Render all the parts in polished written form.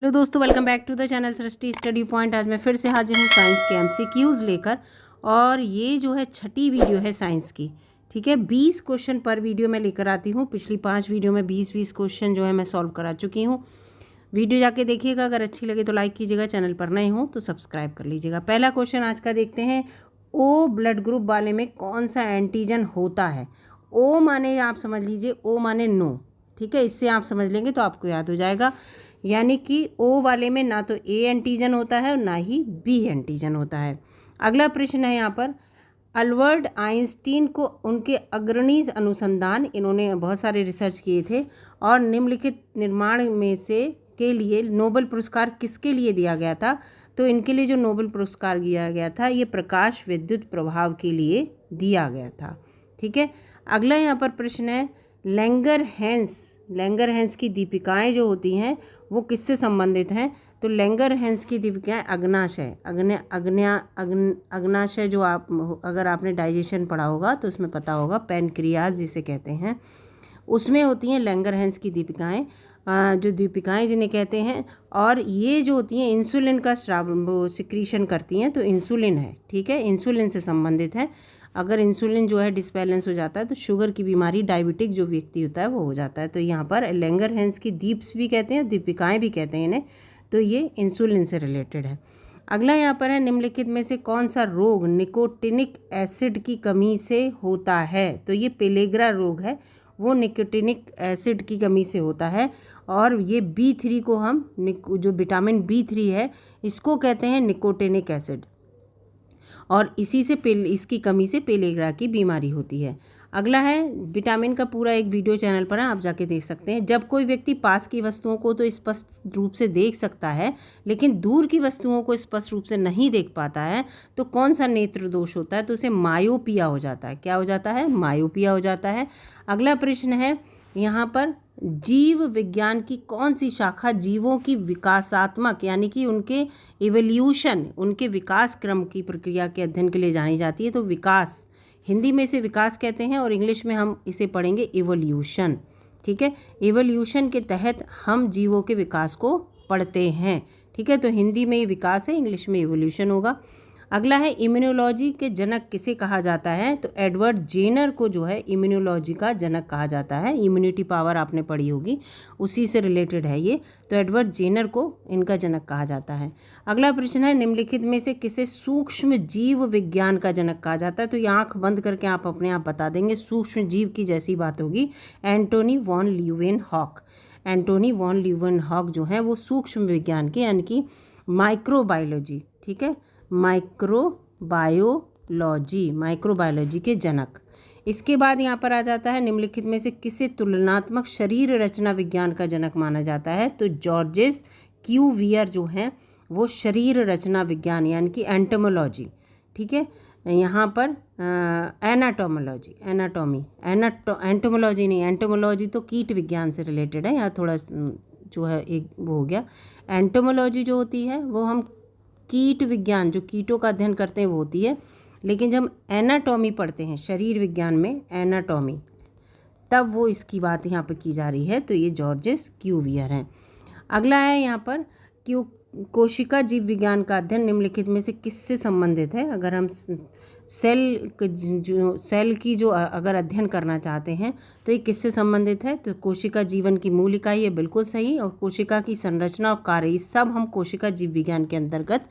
Hello दोस्तों, welcome back to the channel Srishti study point. आज मैं फिर से हाजिर हूँ साइंस के एमसीक्यूज़ लेकर। और ये जो है छठी वीडियो है साइंस की। ठीक है, 20 क्वेश्चन पर वीडियो मैं लेकर आती हूँ। पिछली 5 वीडियो में 20-20 क्वेश्चन जो है मैं सॉल्व करा चुकी हूँ। वीडियो जाके देखिएगा, अगर अच्छी लगे तो लाइक कीजिएगा, चैनल पर नए हो तो सब्सक्राइब कर लीजिएगा। पहला क्वेश्चन आज का देखते हैं। ओ ब्लड ग्रुप वाले में कौन सा एंटीजन होता है? ओ माने आप समझ लीजिए, ओ माने नो। ठीक है, इससे आप समझ लेंगे तो आपको याद हो जाएगा। यानी कि ओ वाले में ना तो ए एंटीजन होता है और ना ही बी एंटीजन होता है। अगला प्रश्न है यहाँ पर, अल्बर्ट आइंस्टीन को उनके अग्रणी अनुसंधान, इन्होंने बहुत सारे रिसर्च किए थे, और निम्नलिखित निर्माण में से के लिए नोबेल पुरस्कार किसके लिए दिया गया था? तो इनके लिए जो नोबेल पुरस्कार दिया गया था ये प्रकाश विद्युत प्रभाव के लिए दिया गया था। ठीक है, अगला यहाँ पर प्रश्न है, लैंगरहैंस की दीपिकाएं जो होती हैं वो किससे संबंधित हैं? तो लैंगरहैंस की दीपिकाएं अग्नाशय अग्नाशय जो आप, अगर आपने डाइजेशन पढ़ा होगा तो उसमें पता होगा, पैनक्रियाज जिसे कहते हैं, उसमें होती हैं लैंगरहैंस की दीपिकाएं, जो दीपिकाएं जिन्हें कहते हैं। और ये जो होती हैं इंसुलिन का स्राव सिक्रीशन करती हैं, तो इंसुलिन है। ठीक है, इंसुलिन से संबंधित है। अगर इंसुलिन जो है डिसबैलेंस हो जाता है तो शुगर की बीमारी, डायबिटिक जो व्यक्ति होता है वो हो जाता है। तो यहाँ पर लैंगरहैंस की दीप्स भी कहते हैं, दीपिकाएं भी कहते हैं इन्हें। तो ये इंसुलिन से रिलेटेड है। अगला यहाँ पर है, निम्नलिखित में से कौन सा रोग निकोटिनिक एसिड की कमी से होता है? तो ये पेलेग्रा रोग है, वो निकोटिनिक एसिड की कमी से होता है। और ये B3 को हम, जो विटामिन B3 है, इसको कहते हैं निकोटिनिक एसिड, और इसी से इसकी कमी से पेलेग्रा की बीमारी होती है। अगला है, विटामिन का पूरा एक वीडियो चैनल पर है, आप जाके देख सकते हैं। जब कोई व्यक्ति पास की वस्तुओं को तो स्पष्ट रूप से देख सकता है लेकिन दूर की वस्तुओं को स्पष्ट रूप से नहीं देख पाता है तो कौन सा नेत्र दोष होता है? तो उसे मायोपिया हो जाता है। क्या हो जाता है? मायोपिया हो जाता है। अगला प्रश्न है यहाँ पर, जीव विज्ञान की कौन सी शाखा जीवों की विकासात्मक, यानी कि उनके इवोल्यूशन, उनके विकास क्रम की प्रक्रिया के अध्ययन के लिए जानी जाती है? तो विकास, हिंदी में इसे विकास कहते हैं और इंग्लिश में हम इसे पढ़ेंगे इवोल्यूशन। ठीक है, इवोल्यूशन के तहत हम जीवों के विकास को पढ़ते हैं। ठीक है, तो हिंदी में विकास है, इंग्लिश में इवोल्यूशन होगा। अगला है, इम्यूनोलॉजी के जनक किसे कहा जाता है? तो एडवर्ड जेनर को जो है इम्यूनोलॉजी का जनक कहा जाता है। इम्यूनिटी पावर आपने पढ़ी होगी, उसी से रिलेटेड है ये। तो एडवर्ड जेनर को इनका जनक कहा जाता है। अगला प्रश्न है, निम्नलिखित में से किसे सूक्ष्म जीव विज्ञान का जनक कहा जाता है? तो ये आँख बंद करके आप अपने आप बता देंगे, सूक्ष्म जीव की जैसी बात होगी। Antony von Leeuwenhoek, Antony von Leeuwenhoek जो है वो सूक्ष्म विज्ञान के, यानी कि माइक्रोबायोलॉजी, ठीक है, माइक्रोबायोलॉजी के जनक। इसके बाद यहाँ पर आ जाता है, निम्नलिखित में से किसे तुलनात्मक शरीर रचना विज्ञान का जनक माना जाता है? तो जॉर्जेस क्यूवियर जो हैं वो शरीर रचना विज्ञान, यानी कि एंटोमोलॉजी, ठीक है, यहाँ पर एनाटोमोलॉजी, एंटोमोलॉजी नहीं, एंटोमोलॉजी तो कीट विज्ञान से रिलेटेड है, यहाँ थोड़ा जो है एक वो हो गया। एंटोमोलॉजी जो होती है वो हम कीट विज्ञान, जो कीटों का अध्ययन करते हैं वो होती है। लेकिन जब एनाटॉमी पढ़ते हैं शरीर विज्ञान में, एनाटॉमी, तब वो इसकी बात यहाँ पर की जा रही है। तो ये जॉर्जेस क्यूवियर हैं। अगला है यहाँ पर, कोशिका जीव विज्ञान का अध्ययन निम्नलिखित में से किससे संबंधित है? अगर हम सेल की जो अगर अध्ययन करना चाहते हैं तो ये किससे संबंधित है? तो कोशिका जीवन की मूल इकाई है, बिल्कुल सही। और कोशिका की संरचना और कार्य, सब हम कोशिका जीव विज्ञान के अंतर्गत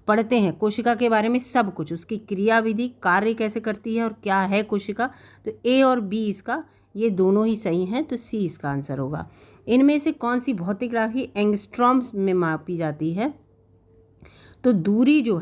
पढ़ते हैं। कोशिका के बारे में सब कुछ, उसकी क्रियाविधि, कार्य कैसे करती है और क्या है कोशिका। तो ए और बी इसका, ये दोनों ही सही हैं, तो सी इसका आंसर होगा। इनमें से कौन सी भौतिक राशि एंगस्ट्रॉम्स में मापी जाती है? तो दूरी जो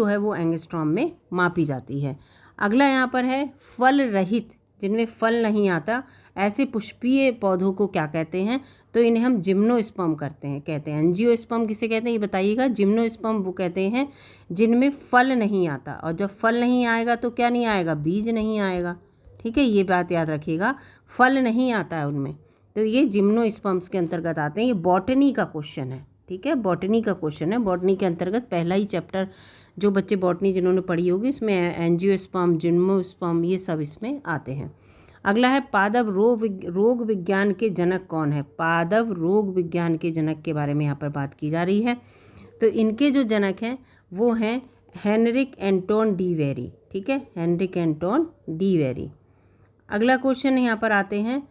है वो एंगस्ट्रॉम में मापी जाती है। अगला यहाँ पर है, फल रहित, जिनमें फल नहीं आता, ऐसे पुष्पीय पौधों को क्या कहते हैं? तो इन्हें हम जिम्नोस्पर्म कहते हैं। एंजियोस्पर्म किसे कहते हैं ये बताइएगा? जिम्नोस्पर्म वो कहते हैं जिनमें फल नहीं आता, और जब फल नहीं आएगा तो क्या नहीं आएगा? बीज नहीं आएगा। ठीक है, ये बात याद रखिएगा, फल नहीं आता है उनमें, तो ये जिम्नोस्पर्म्स के अंतर्गत आते हैं। ये बॉटनी का क्वेश्चन है, ठीक है, बॉटनी का क्वेश्चन है। बॉटनी के अंतर्गत पहला ही चैप्टर, जो बच्चे बॉटनी जिन्होंने पढ़ी होगी, उसमें एंजियोस्पर्म, जिम्नोस्पर्म, ये सब इसमें आते हैं। अगला है पादप रोग विज्ञान के जनक कौन है। पादप रोग विज्ञान के जनक के बारे में यहाँ पर बात की जा रही है। तो इनके जो जनक हैं वो हैं हेनरिक एंटोन डी वेरी। ठीक है, हेनरिक एंटोन डी वेरी। अगला क्वेश्चन यहाँ पर आते हैं,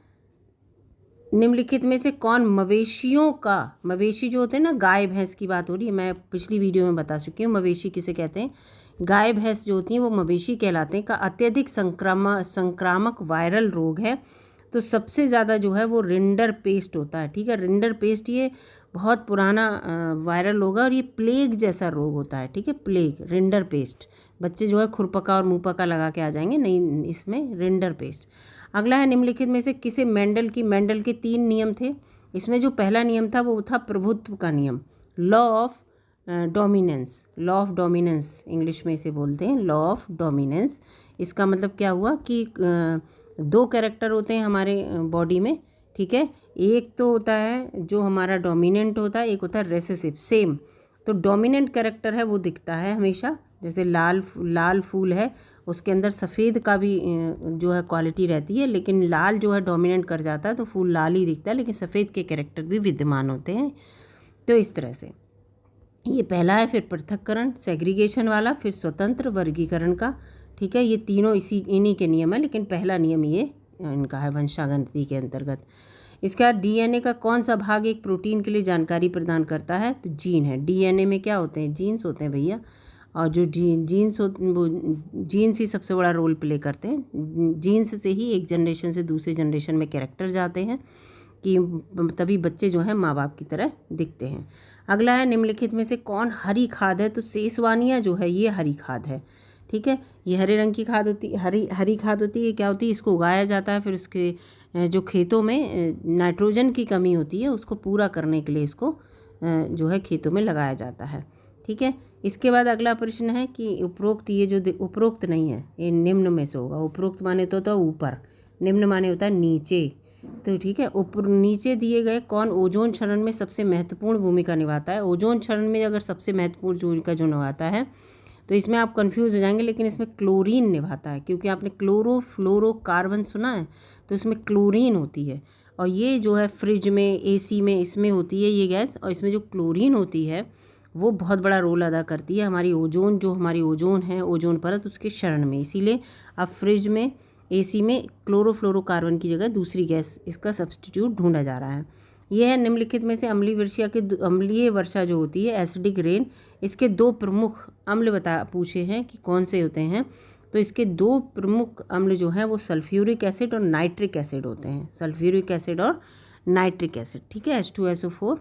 निम्नलिखित में से कौन मवेशियों का, मवेशी जो होते हैं ना, गाय भैंस की बात हो रही है, मैं पिछली वीडियो में बता चुकी हूँ मवेशी किसे कहते हैं, गाय भैंस जो होती हैं वो मवेशी कहलाते हैं, का अत्यधिक संक्रामक वायरल रोग है। तो सबसे ज़्यादा जो है वो रिंडर पेस्ट होता है। ठीक है, रिंडर पेस्ट ये बहुत पुराना वायरल होगा और ये प्लेग जैसा रोग होता है। ठीक है, प्लेग, रिंडर पेस्ट, बच्चे जो है खुरपका और मुँहपका लगा के आ जाएंगे, नहीं इसमें रिंडर पेस्ट। अगला है, निम्नलिखित में से किसे मेंडल के 3 नियम थे। इसमें जो पहला नियम था वो था प्रभुत्व का नियम, law of dominance. Law of dominance English में इसे बोलते हैं, लॉ ऑफ डोमिनेंस। इसका मतलब क्या हुआ कि 2 कैरेक्टर होते हैं हमारे बॉडी में। ठीक है, एक तो होता है जो हमारा डोमिनेंट होता है, एक होता है रेसेसिव, सेम। तो डोमिनेंट कैरेक्टर है वो दिखता है हमेशा, जैसे लाल फूल है उसके अंदर सफ़ेद का भी जो है क्वालिटी रहती है, लेकिन लाल जो है डोमिनेंट कर जाता है तो फूल लाल ही दिखता है, लेकिन सफ़ेद के कैरेक्टर भी विद्यमान होते हैं। तो इस तरह से ये पहला है, फिर पृथक्करण सेग्रीगेशन वाला, फिर स्वतंत्र वर्गीकरण का। ठीक है, ये तीनों इन्हीं के नियम है, लेकिन पहला नियम ये इनका है वंशागति के अंतर्गत। इसके बाद डीएनए का कौन सा भाग एक प्रोटीन के लिए जानकारी प्रदान करता है, तो जीन है। डीएनए में क्या होते हैं, जीन्स होते हैं भैया, और जो जीन्स ही सबसे बड़ा रोल प्ले करते हैं। जीन्स से ही एक जनरेशन से दूसरे जनरेशन में कैरेक्टर जाते हैं, कि तभी बच्चे जो हैं माँ बाप की तरह दिखते हैं। अगला है, निम्नलिखित में से कौन हरी खाद है, तो सेसवानिया जो है ये हरी खाद है। ठीक है, ये हरे रंग की खाद होती है, हरी खाद होती है। क्या होती है, इसको उगाया जाता है, फिर उसके जो खेतों में नाइट्रोजन की कमी होती है उसको पूरा करने के लिए इसको जो है खेतों में लगाया जाता है। ठीक है, इसके बाद अगला प्रश्न है कि उपरोक्त, ये जो उपरोक्त नहीं है ये निम्न में से होगा। उपरोक्त माने तो होता है ऊपर, निम्न माने होता है नीचे। तो ठीक है, ऊपर नीचे दिए गए कौन ओजोन क्षरण में सबसे महत्वपूर्ण भूमिका निभाता है। ओजोन क्षरण में अगर सबसे महत्वपूर्ण भूमिका जो निभाता है तो इसमें आप कंफ्यूज हो जाएंगे, लेकिन इसमें क्लोरीन निभाता है, क्योंकि आपने क्लोरोफ्लोरोकार्बन सुना है, तो इसमें क्लोरीन होती है। और ये जो है फ्रिज में, एसी में, इसमें होती है ये गैस, और इसमें जो क्लोरीन होती है वो बहुत बड़ा रोल अदा करती है हमारी ओजोन, जो हमारी ओजोन है, ओजोन परत, उसके क्षरण में। इसीलिए अब फ्रिज में, एसी में क्लोरोफ्लोरोकार्बन की जगह दूसरी गैस इसका सब्स्टिट्यूट ढूंढा जा रहा है। यह है, निम्नलिखित में से अम्लीय वर्षा जो होती है, एसिडिक रेन, इसके 2 प्रमुख अम्ल पूछे हैं कि कौन से होते हैं। तो इसके 2 प्रमुख अम्ल जो हैं वो सल्फ्यूरिक एसिड और नाइट्रिक एसिड होते हैं, सल्फ्यूरिक एसिड और नाइट्रिक एसिड। ठीक है, H2SO4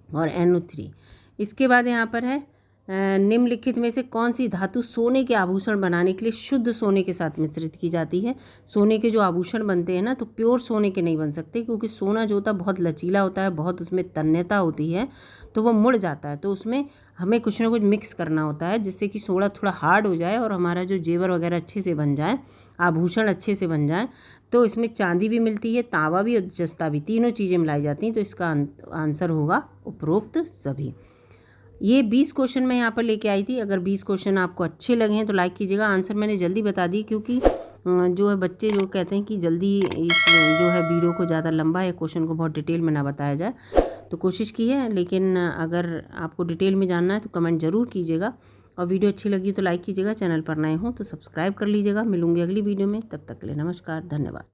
और NO3। इसके बाद यहाँ पर है, निम्नलिखित में से कौन सी धातु सोने के आभूषण बनाने के लिए शुद्ध सोने के साथ मिश्रित की जाती है। सोने के जो आभूषण बनते हैं ना, तो प्योर सोने के नहीं बन सकते, क्योंकि सोना जो होता है बहुत लचीला होता है, बहुत उसमें तन्यता होती है, तो वो मुड़ जाता है। तो उसमें हमें कुछ ना कुछ मिक्स करना होता है जिससे कि सोना थोड़ा हार्ड हो जाए और हमारा जो जेवर वगैरह अच्छे से बन जाए, आभूषण अच्छे से बन जाए। तो इसमें चांदी भी मिलती है, तांबा भी और जस्ता भी, तीनों चीज़ें मिलाई जाती हैं। तो इसका आंसर होगा उपरोक्त सभी। ये 20 क्वेश्चन मैं यहाँ पर लेके आई थी। अगर 20 क्वेश्चन आपको अच्छे लगे हैं तो लाइक कीजिएगा। आंसर मैंने जल्दी बता दी, क्योंकि जो है बच्चे जो कहते हैं कि जल्दी इस जो है वीडियो को ज़्यादा लंबा या क्वेश्चन को बहुत डिटेल में ना बताया जाए, तो कोशिश की है। लेकिन अगर आपको डिटेल में जानना है तो कमेंट ज़रूर कीजिएगा, और वीडियो अच्छी लगी तो लाइक कीजिएगा। चैनल पर नए हों तो सब्सक्राइब कर लीजिएगा। मिलूंगी अगली वीडियो में, तब तक के लिए नमस्कार, धन्यवाद।